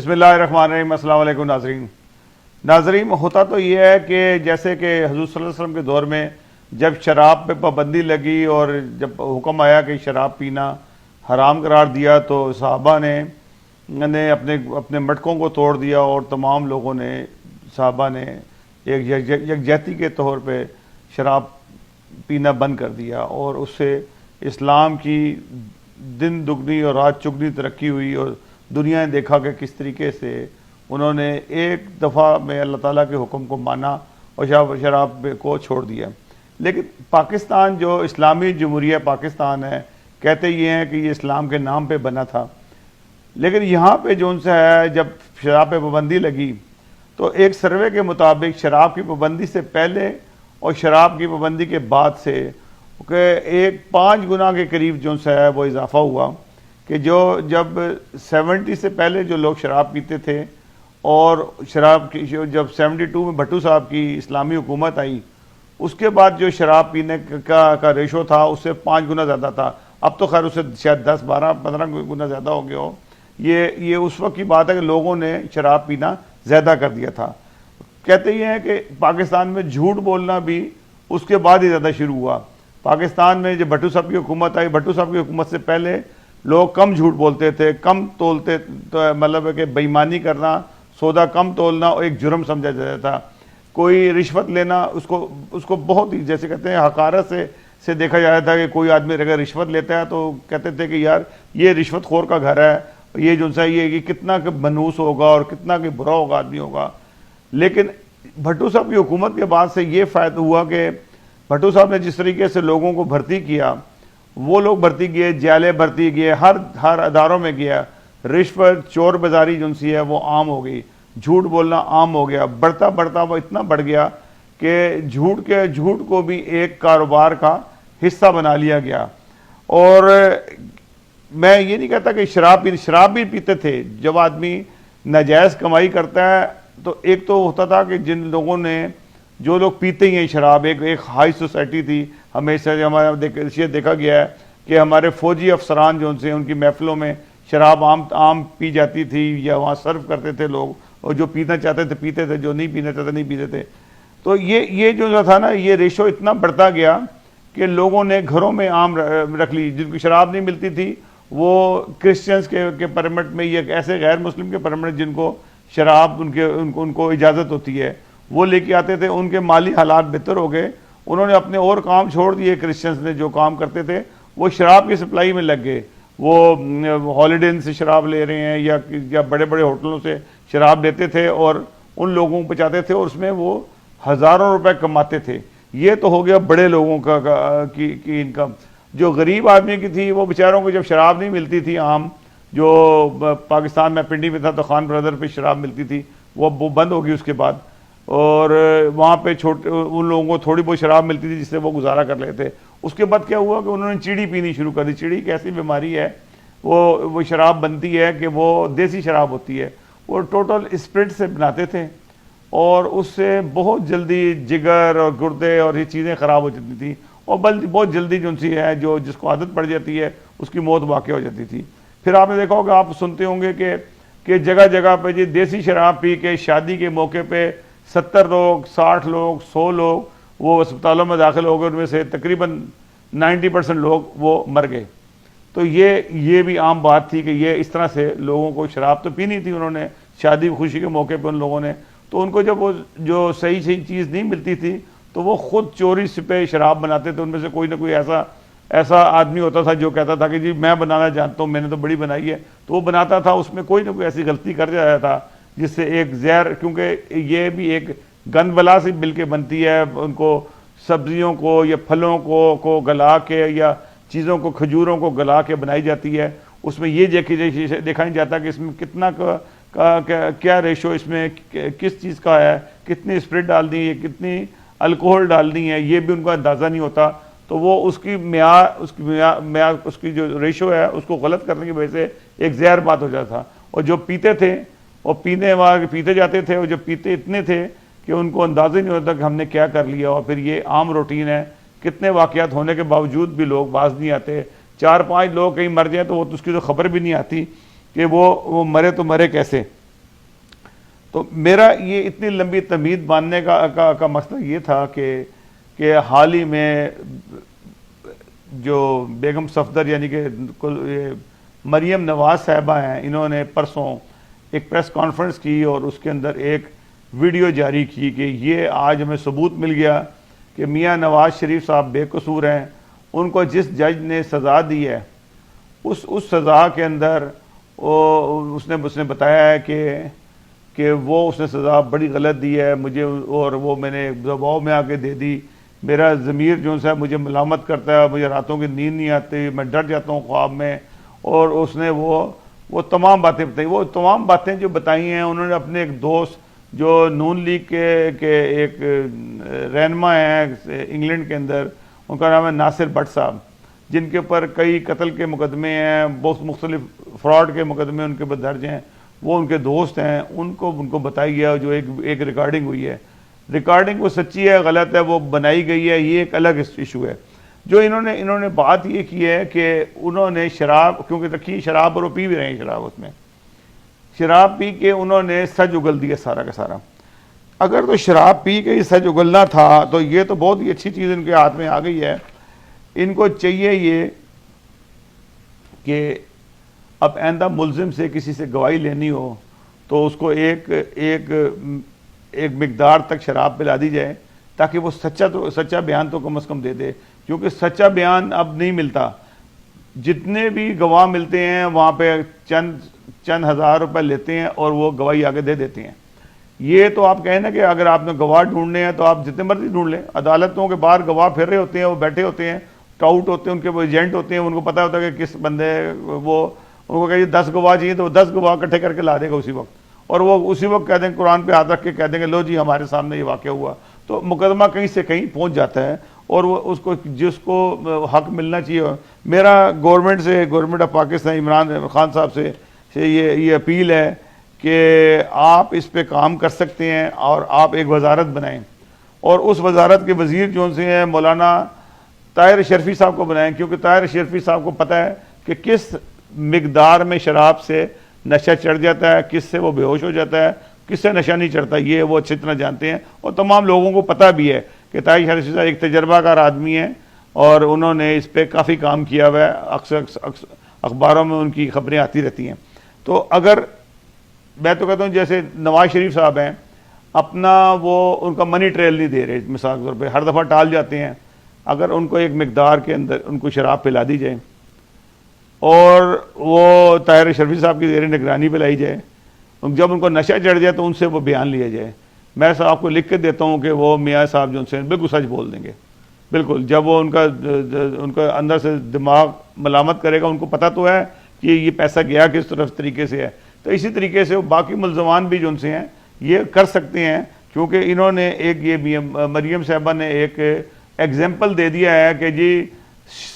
بسم اللہ الرحمن الرحیم۔ السلام علیکم ناظرین، ہوتا تو یہ ہے کہ جیسے کہ حضور صلی اللہ علیہ وسلم کے دور میں جب شراب پہ پابندی لگی اور جب حکم آیا کہ شراب پینا حرام قرار دیا تو صحابہ نے اپنے مٹکوں کو توڑ دیا اور تمام لوگوں نے صحابہ نے ایک یکجہتی کے طور پہ شراب پینا بند کر دیا، اور اس سے اسلام کی دن دگنی اور رات چگنی ترقی ہوئی، اور دنیا نے دیکھا کہ کس طریقے سے انہوں نے ایک دفعہ میں اللہ تعالیٰ کے حکم کو مانا اور شراب کو چھوڑ دیا۔ لیکن پاکستان جو اسلامی جمہوریہ پاکستان ہے، کہتے یہ ہیں کہ یہ اسلام کے نام پہ بنا تھا، لیکن یہاں پہ جو ان سے ہے جب شراب پہ پابندی لگی تو ایک سروے کے مطابق شراب کی پابندی سے پہلے اور شراب کی پابندی کے بعد سے کہ 5 گنا کے قریب جو سے ہے وہ اضافہ ہوا، کہ جب 70 سے پہلے جو لوگ شراب پیتے تھے اور شراب کی جب 72 میں بھٹو صاحب کی اسلامی حکومت آئی، اس کے بعد جو شراب پینے کا ریشو تھا اس سے 5 گنا زیادہ تھا۔ اب تو خیر اسے شاید 10 12 15 گنا زیادہ ہو گیا ہو۔ یہ اس وقت کی بات ہے کہ لوگوں نے شراب پینا زیادہ کر دیا تھا۔ کہتے یہ ہیں کہ پاکستان میں جھوٹ بولنا بھی اس کے بعد ہی زیادہ شروع ہوا۔ پاکستان میں جب بھٹو صاحب کی حکومت آئی، بھٹو صاحب کی حکومت سے پہلے لوگ کم جھوٹ بولتے تھے، کم تولتے، مطلب ہے کہ بےایمانی کرنا، سودا کم تولنا اور ایک جرم سمجھا جاتا تھا۔ کوئی رشوت لینا اس کو بہت ہی جیسے کہتے ہیں حقارت سے دیکھا جاتا تھا کہ کوئی آدمی اگر رشوت لیتا ہے تو کہتے تھے کہ یار یہ رشوت خور کا گھر ہے، یہ جو سا یہ کتنا کہ منحوس ہوگا اور کتنا کہ برا ہوگا آدمی ہوگا۔ لیکن بھٹو صاحب کی حکومت کے بعد سے یہ فائدہ ہوا کہ بھٹو صاحب نے جس طریقے سے لوگوں کو بھرتی کیا، وہ لوگ بھرتی کیے، جیلیں بھرتی کیے، ہر اداروں میں گیا، رشوت چور بازاری جو سی ہے وہ عام ہو گئی، جھوٹ بولنا عام ہو گیا، بڑھتا وہ اتنا بڑھ گیا کہ جھوٹ کو بھی ایک کاروبار کا حصہ بنا لیا گیا۔ اور میں یہ نہیں کہتا کہ شراب بھی پیتے تھے۔ جب آدمی ناجائز کمائی کرتا ہے تو ایک تو ہوتا تھا کہ جو لوگ پیتے ہی ہیں شراب، ایک ہائی سوسائٹی تھی، ہمیشہ ہمارا دیکھا گیا ہے کہ ہمارے فوجی افسران جو ان کی محفلوں میں شراب عام پی جاتی تھی یا وہاں سرو کرتے تھے لوگ، اور جو پینا چاہتے تھے پیتے تھے، جو نہیں پینا چاہتے نہیں پیتے تھے۔ تو یہ جو تھا نا، یہ ریشو اتنا بڑھتا گیا کہ لوگوں نے گھروں میں عام رکھ لی۔ جن کو شراب نہیں ملتی تھی وہ کرسچنز کے پرمٹ میں یا ایسے غیر مسلم کے پرمٹ جن کو شراب ان کو اجازت ہوتی ہے وہ لے کے آتے تھے۔ ان کے مالی حالات بہتر ہو گئے، انہوں نے اپنے اور کام چھوڑ دیے۔ کرسچنز نے جو کام کرتے تھے وہ شراب کی سپلائی میں لگ گئے، وہ ہالیڈے ان سے شراب لے رہے ہیں یا بڑے بڑے ہوٹلوں سے شراب لیتے تھے اور ان لوگوں کو پہنچاتے تھے، اور اس میں وہ ہزاروں روپے کماتے تھے۔ یہ تو ہو گیا بڑے لوگوں کی انکم۔ جو غریب آدمی کی تھی وہ بیچاروں کو جب شراب نہیں ملتی تھی عام، جو پاکستان میں پنڈی میں تھا تو خان برادر پہ شراب ملتی تھی، وہ بند ہو گئی اس کے بعد، اور وہاں پہ ان لوگوں کو تھوڑی بہت شراب ملتی تھی جس سے وہ گزارا کر لیتے۔ اس کے بعد کیا ہوا کہ انہوں نے چیڑی پینی شروع کر دی۔ چیڑی ایک ایسی بیماری ہے، وہ شراب بنتی ہے کہ وہ دیسی شراب ہوتی ہے، وہ ٹوٹل اسپرٹ سے بناتے تھے، اور اس سے بہت جلدی جگر اور گردے اور یہ چیزیں خراب ہو جاتی تھیں، اور بہت جلدی جو سی ہے جس کو عادت پڑ جاتی ہے اس کی موت واقع ہو جاتی تھی۔ پھر آپ نے دیکھا ہوگا، آپ سنتے ہوں گے کہ جگہ جگہ پہ جی دیسی شراب پی کے شادی کے موقع پہ 70 لوگ 60 لوگ 100 لوگ وہ اسپتالوں میں داخل ہو گئے، ان میں سے تقریباً 90% لوگ وہ مر گئے۔ تو یہ بھی عام بات تھی کہ یہ اس طرح سے لوگوں کو شراب تو پینی تھی انہوں نے شادی خوشی کے موقع پہ ان لوگوں نے، تو ان کو جب وہ جو صحیح چیز نہیں ملتی تھی تو وہ خود چوری سے شراب بناتے تھے۔ ان میں سے کوئی نہ کوئی ایسا آدمی ہوتا تھا جو کہتا تھا کہ جی میں بنانا جانتا ہوں، میں نے تو بڑی بنائی ہے، تو وہ بناتا تھا، اس میں کوئی نہ کوئی ایسی غلطی کر جاتا تھا جس سے ایک زہر، کیونکہ یہ بھی ایک گند بلا سے مل کے بنتی ہے، ان کو سبزیوں کو یا پھلوں کو گلا کے یا چیزوں کو کھجوروں کو گلا کے بنائی جاتی ہے۔ اس میں یہ دیکھا نہیں جاتا کہ اس میں کتنا کیا ریشو اس میں کس چیز کا ہے، کتنی اسپرٹ ڈالنی ہے، کتنی الکوہل ڈالنی ہے، یہ بھی ان کو اندازہ نہیں ہوتا۔ تو وہ اس کی جو ریشو ہے اس کو غلط کرنے کی وجہ سے ایک زہر بات ہو جاتا تھا، اور جو پیتے تھے اور پیتے جاتے تھے، اور جو پیتے اتنے تھے کہ ان کو اندازہ ہی نہیں ہوتا کہ ہم نے کیا کر لیا۔ اور پھر یہ عام روٹین ہے، کتنے واقعات ہونے کے باوجود بھی لوگ باز نہیں آتے۔ 4-5 لوگ کہیں مر جائیں تو اس کی تو خبر بھی نہیں آتی کہ وہ مرے تو مرے کیسے۔ تو میرا یہ اتنی لمبی تمہید باندھنے کا مسئلہ یہ تھا کہ حال ہی میں جو بیگم صفدر یعنی کہ مریم نواز صاحبہ ہیں، انہوں نے پرسوں ایک پریس کانفرنس کی اور اس کے اندر ایک ویڈیو جاری کی کہ یہ آج ہمیں ثبوت مل گیا کہ میاں نواز شریف صاحب بے قصور ہیں. ان کو جس جج نے سزا دی ہے اس سزا کے اندر اس نے بتایا ہے کہ وہ اس نے سزا بڑی غلط دی ہے مجھے، اور وہ میں نے دباؤ میں آ کے دے دی. میرا ضمیر جو ہے مجھے ملامت کرتا ہے، مجھے راتوں کی نیند نہیں آتی، میں ڈر جاتا ہوں خواب میں. اور اس نے وہ تمام باتیں بتائی. وہ تمام باتیں جو بتائی ہیں انہوں نے اپنے ایک دوست جو نون لیگ کے ایک رہنما ہیں انگلینڈ کے اندر، ان کا نام ہے ناصر بٹ صاحب، جن کے اوپر کئی قتل کے مقدمے ہیں، بہت مختلف فراڈ کے مقدمے ان کے اوپر درج ہیں، وہ ان کے دوست ہیں. ان کو بتائی گیا جو ایک ریکارڈنگ ہوئی ہے. ریکارڈنگ وہ سچی ہے غلط ہے وہ بنائی گئی ہے، یہ ایک الگ ایشو ہے. جو انہوں نے بات یہ کی ہے کہ انہوں نے شراب کیونکہ رکھی شراب، اور وہ پی بھی رہے ہیں شراب، اس میں شراب پی کے انہوں نے سج اگل دیا سارا کا سارا. اگر تو شراب پی کے سج اگلنا تھا تو یہ تو بہت ہی اچھی چیز ان کے ہاتھ میں آ گئی ہے. ان کو چاہیے یہ کہ اب آئندہ ملزم سے کسی سے گواہی لینی ہو تو اس کو ایک مقدار تک شراب پلا دی جائے تاکہ وہ سچا بیان تو کم از کم دے دے، کیونکہ سچا بیان اب نہیں ملتا. جتنے بھی گواہ ملتے ہیں وہاں پہ چند ہزار روپے لیتے ہیں اور وہ گواہی آگے دے دیتے ہیں. یہ تو آپ کہیں نا کہ اگر آپ نے گواہ ڈھونڈنے ہیں تو آپ جتنے مرضی ڈھونڈ لیں. عدالتوں کے باہر گواہ پھر رہے ہوتے ہیں، وہ بیٹھے ہوتے ہیں، ٹاؤٹ ہوتے ہیں، ان کے وہ ایجنٹ ہوتے ہیں، ان کو پتہ ہوتا ہے کہ کس بندے وہ ان کو کہیے 10 گواہ چاہیے تو وہ 10 گواہ اکٹھے کر کے لا دے گا اسی وقت، اور وہ اسی وقت کہہ دیں گے، قرآن پہ ہاتھ رکھ کے کہہ دیں گے لو جی ہمارے سامنے یہ واقعہ ہوا. تو مقدمہ کہیں سے کہیں پہنچ جاتا ہے اور وہ اس کو جس کو حق ملنا چاہیے. میرا گورنمنٹ آف پاکستان عمران خان صاحب سے یہ اپیل ہے کہ آپ اس پہ کام کر سکتے ہیں اور آپ ایک وزارت بنائیں، اور اس وزارت کے وزیر جو سے ہیں مولانا طاہر اشرفی صاحب کو بنائیں، کیونکہ طاہر اشرفی صاحب کو پتہ ہے کہ کس مقدار میں شراب سے نشہ چڑھ جاتا ہے، کس سے وہ بے ہوش ہو جاتا ہے، کس سے نشہ نہیں چڑھتا، یہ وہ اچھی طرح جانتے ہیں. اور تمام لوگوں کو پتہ بھی ہے کہ طاہر اشرفی صاحب ایک تجربہ کار آدمی ہیں اور انہوں نے اس پہ کافی کام کیا ہوا ہے. اکثر اخباروں میں ان کی خبریں آتی رہتی ہیں. تو اگر میں تو کہتا ہوں جیسے نواز شریف صاحب ہیں اپنا ان کا منی ٹریل نہیں دے رہے مثال کے طور پہ، ہر دفعہ ٹال جاتے ہیں. اگر ان کو ایک مقدار کے اندر ان کو شراب پلا دی جائے اور وہ طاہر اشرفی صاحب کی زیر نگرانی پہ لائی جائے، جب ان کو نشہ چڑھ جائے تو ان سے وہ بیان لیا جائے. میں صاحب کو لکھ کے دیتا ہوں کہ وہ میاں صاحب جو ان سے بالکل سچ بول دیں گے. بالکل جب وہ ان کا اندر سے دماغ ملامت کرے گا، ان کو پتہ تو ہے کہ یہ پیسہ گیا کس طریقے سے ہے. تو اسی طریقے سے باقی ملزمان بھی جو ان سے ہیں یہ کر سکتے ہیں، کیونکہ انہوں نے یہ مریم صاحبہ نے ایک ایگزامپل دے دیا ہے کہ جی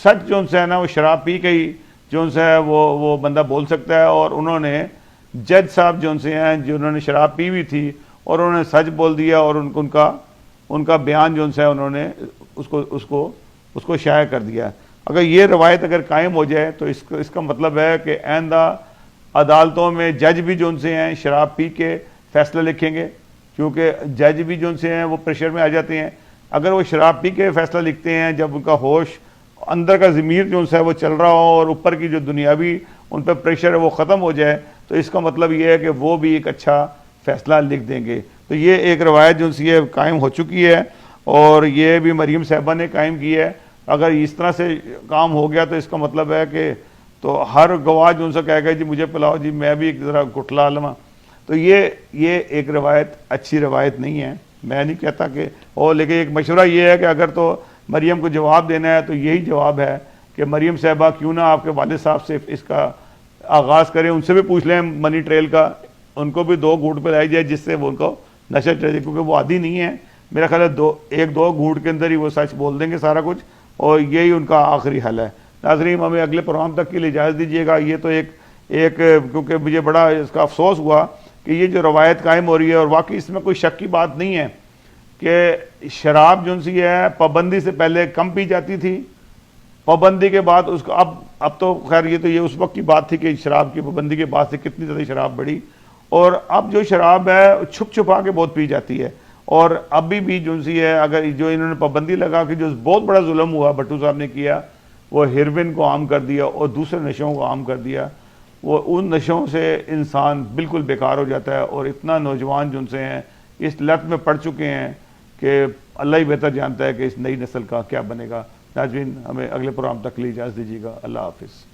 سچ جو ان سے ہے نا وہ شراب پی کے ہی جو ان سے ہے وہ بندہ بول سکتا ہے. اور انہوں نے جج صاحب جو ان سے ہیں جنہوں نے شراب پی ہوئی تھی اور انہوں نے سچ بول دیا، اور ان کا بیان جو ان سے ہے انہوں نے اس کو شائع کر دیا. اگر یہ روایت اگر قائم ہو جائے تو اس کا مطلب ہے کہ آئندہ عدالتوں میں جج بھی جو ان سے ہیں شراب پی کے فیصلہ لکھیں گے، کیونکہ جج بھی جو ان سے ہیں وہ پریشر میں آ جاتے ہیں. اگر وہ شراب پی کے فیصلہ لکھتے ہیں جب ان کا ہوش اندر کا ضمیر جو ان سے ہے وہ چل رہا ہو اور اوپر کی جو دنیاوی ان پہ پریشر ہے وہ ختم ہو جائے، تو اس کا مطلب یہ ہے کہ وہ بھی ایک اچھا فیصلہ لکھ دیں گے. تو یہ ایک روایت جو ان سے قائم ہو چکی ہے اور یہ بھی مریم صاحبہ نے قائم کی ہے. اگر اس طرح سے کام ہو گیا تو اس کا مطلب ہے کہ تو ہر گواہ جو ان سے کہے گا جی مجھے پلاؤ جی میں بھی ایک ذرا گٹلا لما. تو یہ ایک روایت اچھی روایت نہیں ہے. میں نہیں کہتا کہ لیکن ایک مشورہ یہ ہے کہ اگر تو مریم کو جواب دینا ہے تو یہی جواب ہے کہ مریم صاحبہ کیوں نہ آپ کے والد صاحب سے اس کا آغاز کریں، ان سے بھی پوچھ لیں منی ٹریل کا، ان کو بھی 2 گھونٹ پہ لائی جائے جس سے وہ ان کو نشہ چڑھ جائے، کیونکہ وہ عادی نہیں ہے. میرا خیال ہے 1-2 گھونٹ کے اندر ہی وہ سچ بول دیں گے سارا کچھ، اور یہی ان کا آخری حل ہے. ناظرین ہمیں اگلے پروگرام تک کے لیے اجازت دیجیے گا. یہ تو ایک کیونکہ مجھے بڑا اس کا افسوس ہوا کہ یہ جو روایت قائم ہو رہی ہے، اور واقعی اس میں کوئی شک کی بات نہیں ہے کہ شراب جو سی ہے پابندی سے پہلے کم پی جاتی تھی، پابندی کے بعد اب تو خیر یہ اس وقت کی بات تھی کہ شراب کی پابندی کے بعد سے کتنی زیادہ شراب بڑھی، اور اب جو شراب ہے چھپ چھپا کے بہت پی جاتی ہے، اور ابھی بھی جو سی ہے اگر جو انہوں نے پابندی لگا کہ جو بہت بڑا ظلم ہوا بھٹو صاحب نے کیا، وہ ہیروین کو عام کر دیا اور دوسرے نشوں کو عام کر دیا، وہ ان نشوں سے انسان بالکل بیکار ہو جاتا ہے، اور اتنا نوجوان جن سے ہیں اس لت میں پڑ چکے ہیں کہ اللہ ہی بہتر جانتا ہے کہ اس نئی نسل کا کیا بنے گا۔ ناظرین، ہمیں اگلے پروگرام تک کے لیے اجازت دیجیے گا۔ اللہ حافظ۔